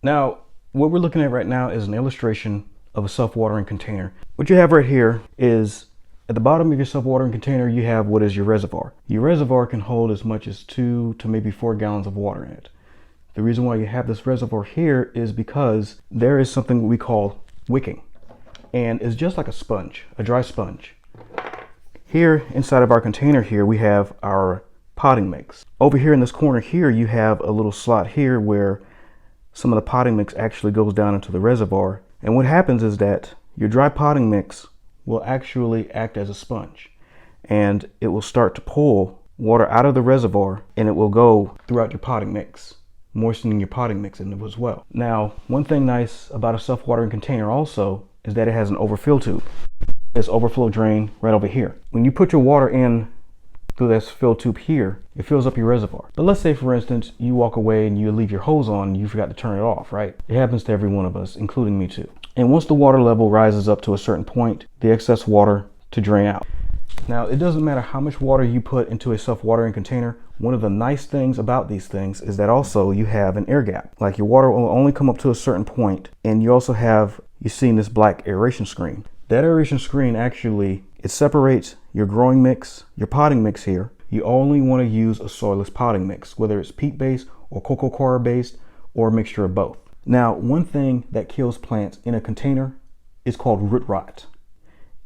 Now, what we're looking at right now is an illustration of a self-watering container. What you have right here is at the bottom of your self-watering container, you have what is your reservoir. Your reservoir can hold as much as 2 to maybe 4 gallons of water in it. The reason why you have this reservoir here is because there is something we call wicking, and it's just like a sponge, a dry sponge. Here inside of our container here, we have our potting mix. Over here in this corner here, you have a little slot here where some of the potting mix actually goes down into the reservoir. And what happens is that your dry potting mix will actually act as a sponge, and it will start to pull water out of the reservoir, and it will go throughout your potting mix, moistening your potting mix in it as well. Now, one thing nice about a self-watering container also is that it has an overfill tube. This overflow drain right over here. When you put your water in through this fill tube here, it fills up your reservoir. But let's say, for instance, you walk away and you leave your hose on and you forgot to turn it off, right? It happens to every one of us, including me too. And once the water level rises up to a certain point, the excess water to drain out. Now, it doesn't matter how much water you put into a self-watering container. One of the nice things about these things is that also you have an air gap. Like, your water will only come up to a certain point, and you also have, you've seen this black aeration screen. That aeration screen actually, it separates your growing mix, your potting mix here. You only want to use a soilless potting mix, whether it's peat-based or cocoa coir-based or a mixture of both. Now, one thing that kills plants in a container is called root rot.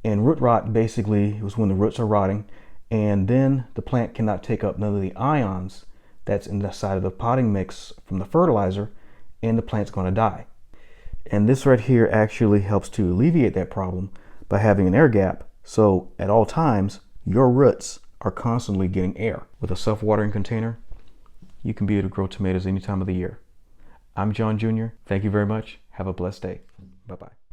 And root rot basically is when the roots are rotting, and then the plant cannot take up none of the ions that's in the side of the potting mix from the fertilizer, and the plant's going to die. And this right here actually helps to alleviate that problem by having an air gap. So at all times, your roots are constantly getting air. With a self-watering container, you can be able to grow tomatoes any time of the year. I'm John Jr. Thank you very much. Have a blessed day. Bye-bye.